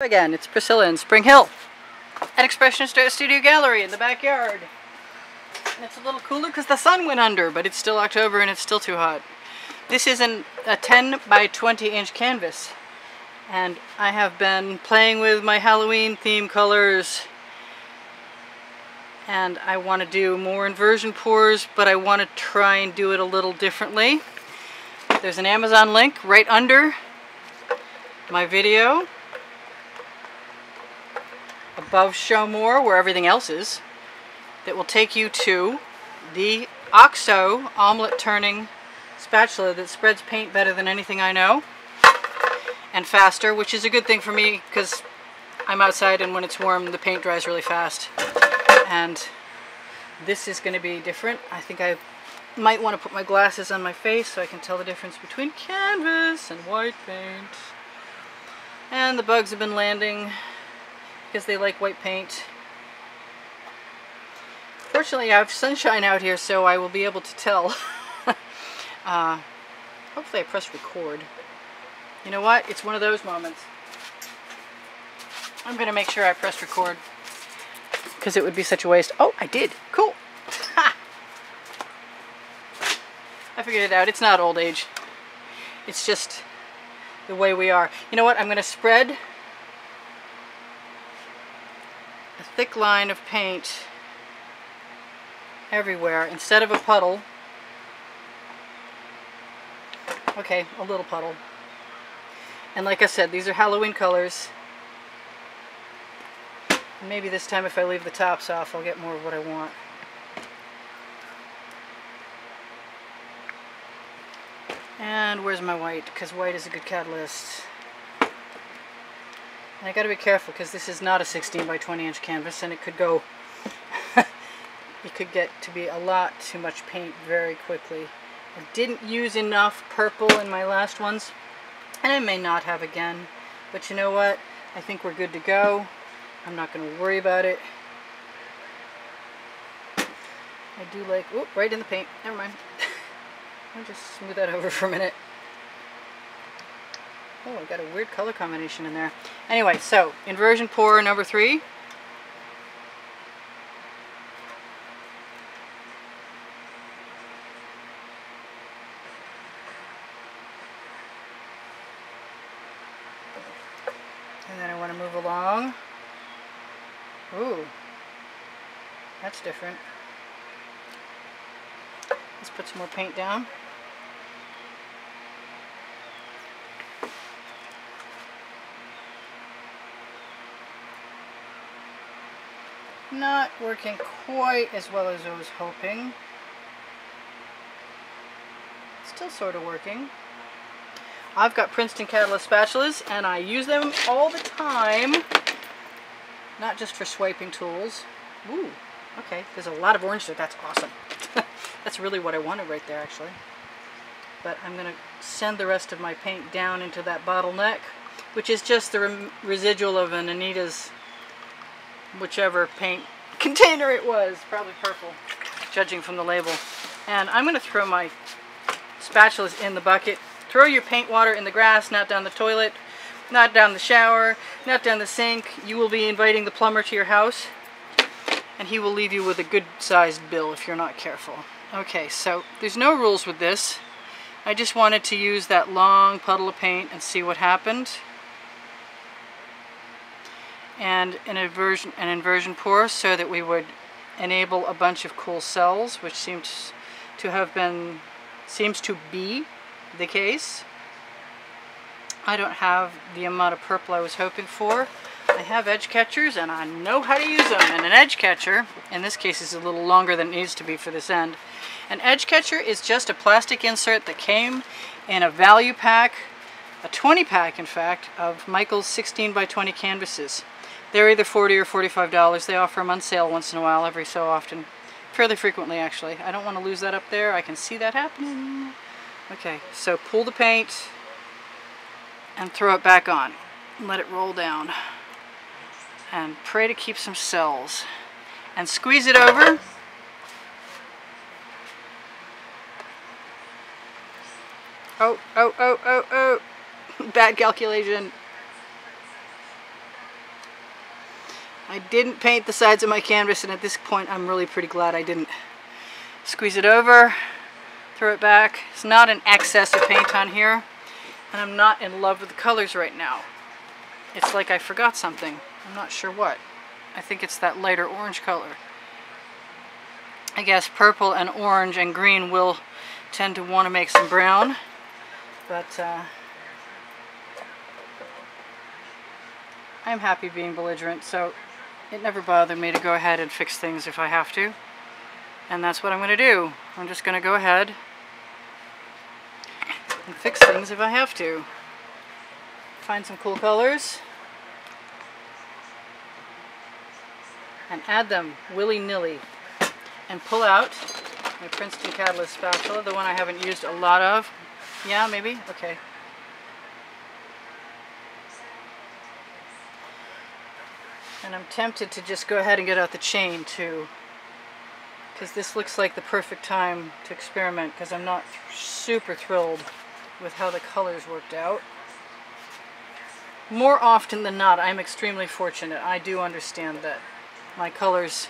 Again, it's Priscilla in Spring Hill at Expressionist Art Studio Gallery in the backyard. And it's a little cooler because the sun went under, but it's still October and it's still too hot. This is a 10 by 20 inch canvas, and I have been playing with my Halloween theme colors, and I want to do more inversion pours, but I want to try and do it a little differently. There's an Amazon link right under my video above Show More, where everything else is, that will take you to the OXO omelet turning spatula that spreads paint better than anything I know, and faster, which is a good thing for me because I'm outside and when it's warm the paint dries really fast. And this is going to be different. I think I might want to put my glasses on my face so I can tell the difference between canvas and white paint. And the bugs have been landing because they like white paint. Fortunately, I have sunshine out here, so I will be able to tell. Hopefully I pressed record. You know what? It's one of those moments. I'm going to make sure I press record because it would be such a waste. Oh, I did. Cool. Ha! I figured it out. It's not old age. It's just the way we are. You know what? I'm going to spread a thick line of paint everywhere instead of a puddle. Okay, a little puddle. And like I said, these are Halloween colors. Maybe this time if I leave the tops off, I'll get more of what I want. And where's my white? Because white is a good catalyst. And I gotta be careful because this is not a 16 by 20 inch canvas, and it could go, it could get to be a lot too much paint very quickly. I didn't use enough purple in my last ones, and I may not have again, but you know what? I think we're good to go. I'm not going to worry about it. I do like, oh, right in the paint. Never mind. I'll just smooth that over for a minute. Oh, I got a weird color combination in there. Anyway, so inversion pour number 3. And then I want to move along. Ooh, that's different. Let's put some more paint down. Not working quite as well as I was hoping. Still sort of working. I've got Princeton Catalyst spatulas and I use them all the time. Not just for swiping tools. Ooh, okay, there's a lot of orange there. That's awesome. That's really what I wanted right there, actually. But I'm going to send the rest of my paint down into that bottleneck, which is just the residual of an Anita's, whichever paint container it was, probably purple, judging from the label. And I'm going to throw my spatulas in the bucket. Throw your paint water in the grass, not down the toilet, not down the shower, not down the sink. You will be inviting the plumber to your house, and he will leave you with a good-sized bill if you're not careful. Okay, so there's no rules with this. I just wanted to use that long puddle of paint and see what happened. And an inversion pour so that we would enable a bunch of cool cells, which seems to be the case. I don't have the amount of purple I was hoping for. I have edge catchers and I know how to use them. And an edge catcher, in this case, is a little longer than it needs to be for this end. An edge catcher is just a plastic insert that came in a value pack, a 20 pack in fact, of Michael's 16 by 20 canvases. They're either $40 or $45. They offer them on sale once in a while, every so often. Fairly frequently, actually. I don't want to lose that up there. I can see that happening. Okay, so pull the paint and throw it back on. Let it roll down. And pray to keep some cells. And squeeze it over. Oh, oh, oh, oh, oh. Bad calculation. I didn't paint the sides of my canvas, and at this point I'm really pretty glad I didn't. Squeeze it over, throw it back. It's not an excess of paint on here, and I'm not in love with the colors right now. It's like I forgot something. I'm not sure what. I think it's that lighter orange color. I guess purple and orange and green will tend to want to make some brown, but I'm happy being belligerent, so it never bothered me to go ahead and fix things if I have to. And that's what I'm going to do. I'm just going to go ahead and fix things if I have to. Find some cool colors and add them willy-nilly. And pull out my Princeton Catalyst spatula, the one I haven't used a lot of. Yeah, maybe? Okay. And I'm tempted to just go ahead and get out the chain too, because this looks like the perfect time to experiment, because I'm not super thrilled with how the colors worked out. More often than not, I'm extremely fortunate. I do understand that my colors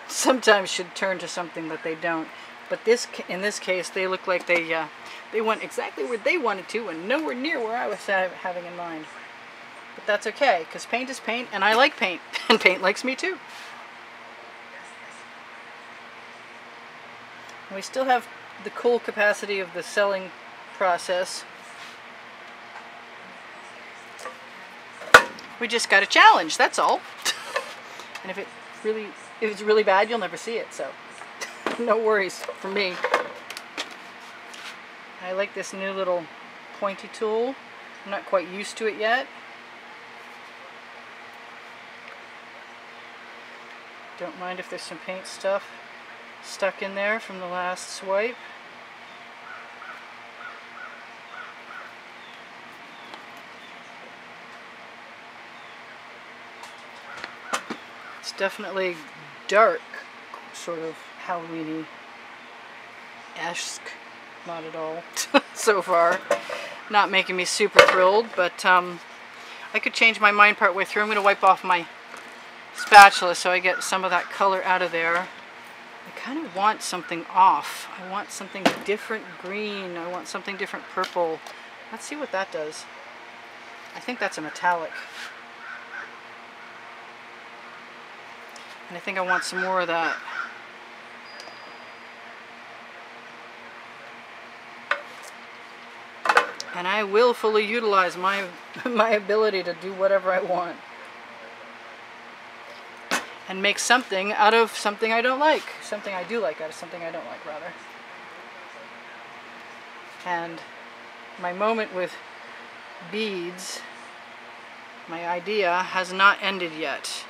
sometimes should turn to something that they don't. But in this case, they look like they went exactly where they wanted to and nowhere near where I was having in mind. But that's okay, because paint is paint, and I like paint, and paint likes me too. And we still have the cool capacity of the selling process. We just got a challenge, that's all. And if it's really bad, you'll never see it, so no worries for me. I like this new little pointy tool. I'm not quite used to it yet. Don't mind if there's some paint stuff stuck in there from the last swipe. It's definitely dark, sort of Halloween-esque. Not at all so far. Not making me super thrilled, but I could change my mind partway through. I'm going to wipe off my spatula so I get some of that color out of there. I kind of want something off. I want something different green. I want something different purple. Let's see what that does. I think that's a metallic. And I think I want some more of that. And I will fully utilize my ability to do whatever I want. And make something out of something I don't like. Something I do like out of something I don't like, rather. And my moment with beads, my idea, has not ended yet.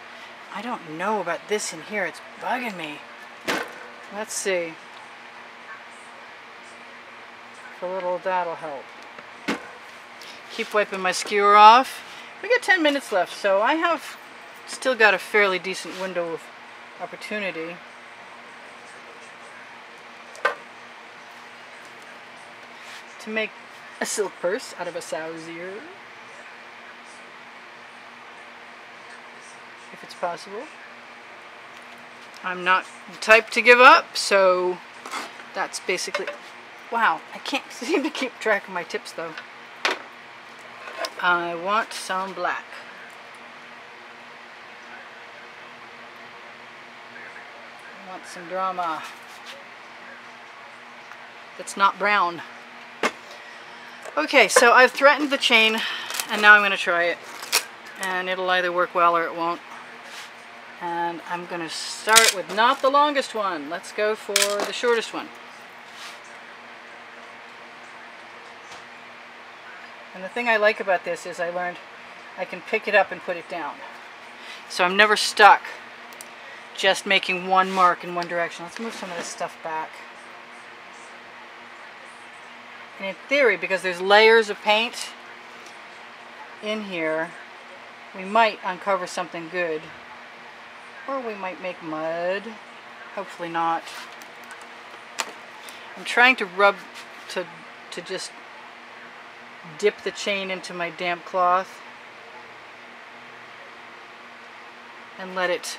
I don't know about this in here. It's bugging me. Let's see. If a little of that'll help. Keep wiping my skewer off. We got 10 minutes left, so I have still got a fairly decent window of opportunity. To make a silk purse out of a sow's ear. If it's possible. I'm not the type to give up, so that's basically... Wow, I can't seem to keep track of my tips though. I want some black. I want some drama. That's not brown. Okay, so I've threatened the chain, and now I'm going to try it. And it'll either work well or it won't. And I'm going to start with not the longest one. Let's go for the shortest one. And the thing I like about this is I learned I can pick it up and put it down. So I'm never stuck just making one mark in one direction. Let's move some of this stuff back. And in theory, because there's layers of paint in here, we might uncover something good. Or we might make mud. Hopefully not. I'm trying to rub, to just dip the chain into my damp cloth. and let it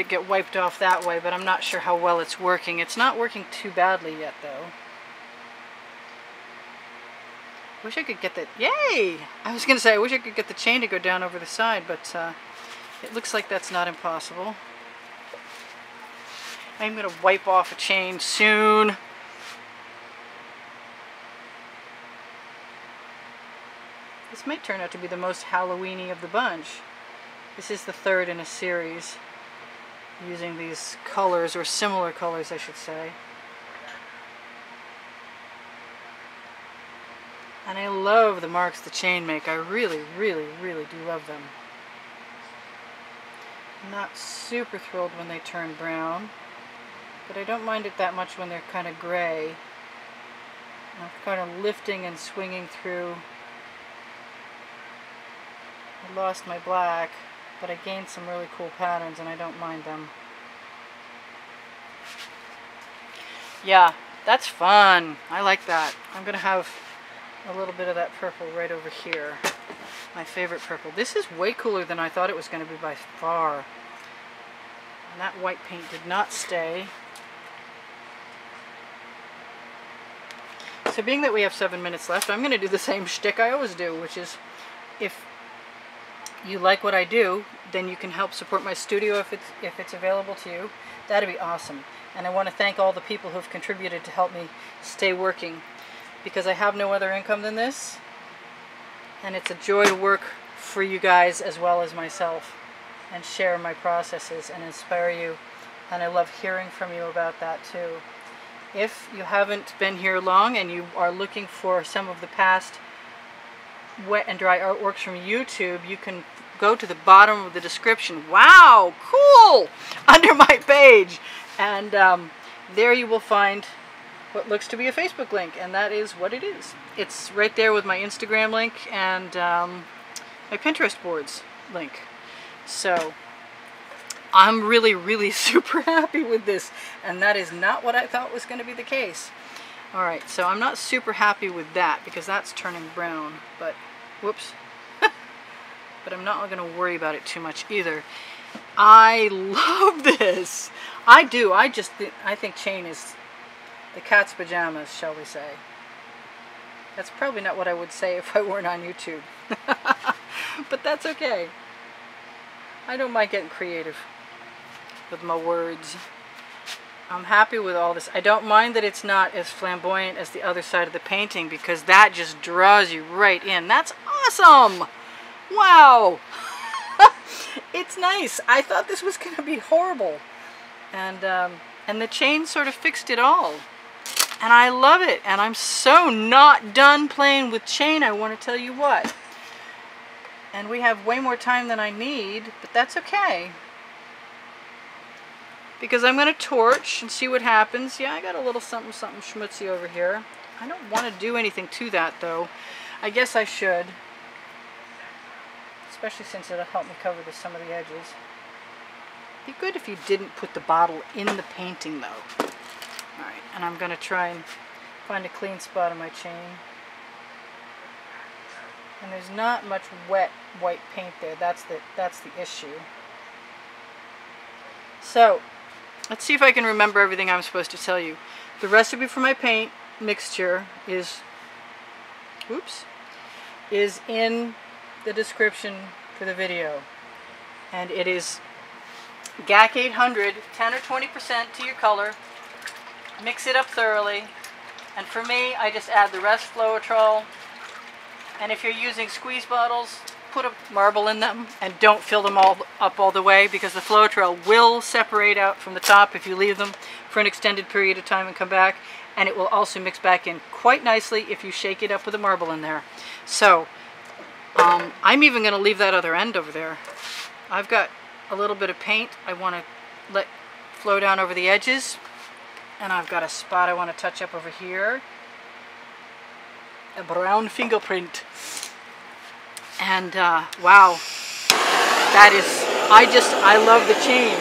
get wiped off that way, but I'm not sure how well it's working. It's not working too badly yet, though. Wish I could get that. Yay! I was going to say, I wish I could get the chain to go down over the side, but it looks like that's not impossible. I'm going to wipe off a chain soon. This might turn out to be the most Halloween-y of the bunch. This is the third in a series, using these colors, or similar colors, I should say. And I love the marks the chain make. I really, really, really do love them. I'm not super thrilled when they turn brown, but I don't mind it that much when they're kind of gray. I'm kind of lifting and swinging through. I lost my black, but I gained some really cool patterns and I don't mind them. Yeah, that's fun. I like that. I'm going to have a little bit of that purple right over here. My favorite purple. This is way cooler than I thought it was going to be by far. And that white paint did not stay. So being that we have 7 minutes left, I'm going to do the same shtick I always do, which is, if you like what I do, then you can help support my studio if it's available to you. That'd be awesome. And I want to thank all the people who've contributed to help me stay working, because I have no other income than this, and it's a joy to work for you guys as well as myself and share my processes and inspire you, and I love hearing from you about that too. If you haven't been here long and you are looking for some of the past wet and dry artworks from YouTube, you can go to the bottom of the description. Wow, cool! Under my page, and there you will find what looks to be a Facebook link, and that is what it is. It's right there with my Instagram link and my Pinterest boards link. So I'm really, really super happy with this, and that is not what I thought was going to be the case. Alright, so I'm not super happy with that because that's turning brown, but whoops. But I'm not going to worry about it too much either. I love this. I do. I think chain is the cat's pajamas, shall we say. That's probably not what I would say if I weren't on YouTube. But that's okay. I don't mind getting creative with my words. I'm happy with all this. I don't mind that it's not as flamboyant as the other side of the painting, because that just draws you right in. That's awesome! Wow! It's nice. I thought this was going to be horrible. And the chain sort of fixed it all. And I love it. And I'm so not done playing with chain, I want to tell you what. And we have way more time than I need, but that's okay. Because I'm going to torch and see what happens. Yeah, I got a little something schmutzy over here. I don't want to do anything to that, though. I guess I should. Especially since it'll help me cover some of the edges. It'd be good if you didn't put the bottle in the painting, though. Alright, and I'm going to try and find a clean spot on my chain. And there's not much wet white paint there. That's the issue. So, let's see if I can remember everything I'm supposed to tell you. The recipe for my paint mixture is in the description for the video. And it is GAC 800, 10 or 20% to your color. Mix it up thoroughly. And for me, I just add the rest Floetrol. And if you're using squeeze bottles, put a marble in them and don't fill them all up all the way, because the Floetrol will separate out from the top if you leave them for an extended period of time and come back. And it will also mix back in quite nicely if you shake it up with a marble in there. So, I'm even going to leave that other end over there. I've got a little bit of paint I want to let flow down over the edges. And I've got a spot I want to touch up over here. A brown fingerprint. And wow, that is, I love the chain.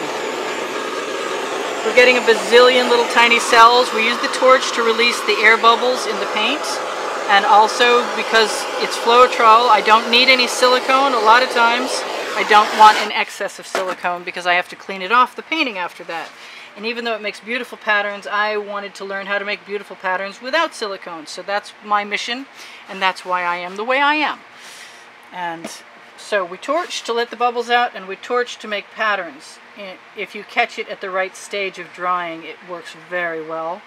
We're getting a bazillion little tiny cells. We use the torch to release the air bubbles in the paint. And also, because it's Floetrol, I don't need any silicone a lot of times. I don't want an excess of silicone because I have to clean it off the painting after that. And even though it makes beautiful patterns, I wanted to learn how to make beautiful patterns without silicone. So that's my mission, and that's why I am the way I am. And so we torch to let the bubbles out, and we torch to make patterns. If you catch it at the right stage of drying, it works very well.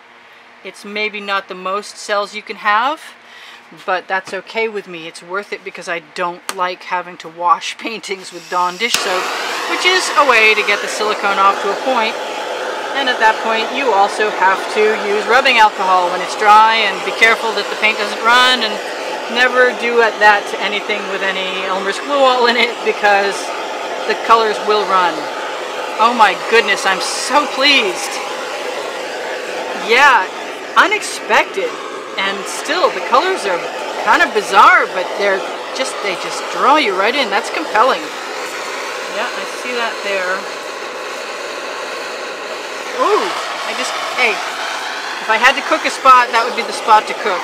It's maybe not the most cells you can have, but that's okay with me. It's worth it because I don't like having to wash paintings with Dawn dish soap, which is a way to get the silicone off to a point. And at that point, you also have to use rubbing alcohol when it's dry, and be careful that the paint doesn't run, and never do that to anything with any Elmer's glue all in it, because the colors will run. Oh my goodness, I'm so pleased. Yeah, unexpected, and still the colors are kind of bizarre, but they just draw you right in. That's compelling. Yeah, I see that there. Ooh, hey, if I had to cook a spot, that would be the spot to cook.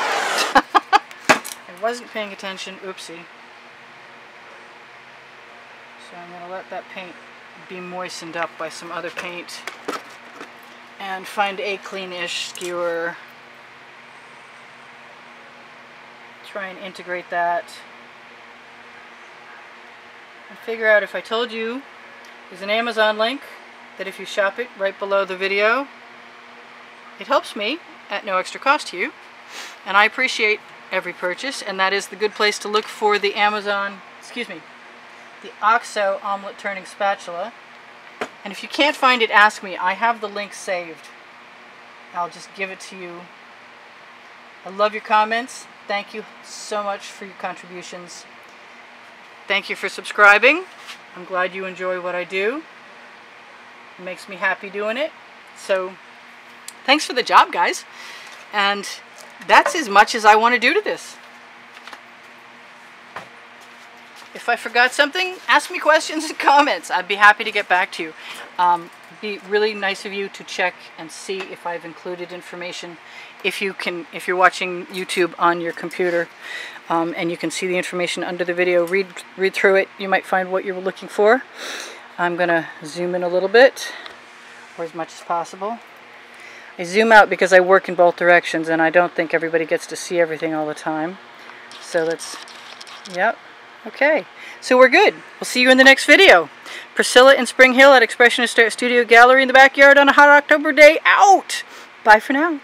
I wasn't paying attention, oopsie. So I'm going to let that paint be moistened up by some other paint and find a clean-ish skewer. Try and integrate that. And figure out, if I told you there's an Amazon link, that if you shop it right below the video, it helps me at no extra cost to you, and I appreciate every purchase, and that is the good place to look for the the OXO omelet turning spatula. And if you can't find it, ask me. I have the link saved. I'll just give it to you. I love your comments. Thank you so much for your contributions. Thank you for subscribing. I'm glad you enjoy what I do. It makes me happy doing it. So thanks for the job, guys. And that's as much as I want to do to this. If I forgot something, ask me questions and comments. I'd be happy to get back to you. It'd be really nice of you to check and see if I've included information. If you're watching YouTube on your computer, and you can see the information under the video, read through it. You might find what you're looking for. I'm gonna zoom in a little bit, or as much as possible. I zoom out because I work in both directions, and I don't think everybody gets to see everything all the time. So let's, yep, okay. So we're good. We'll see you in the next video. Priscilla in Spring Hill at Expressionist Art Studio Gallery in the backyard on a hot October day. Out! Bye for now.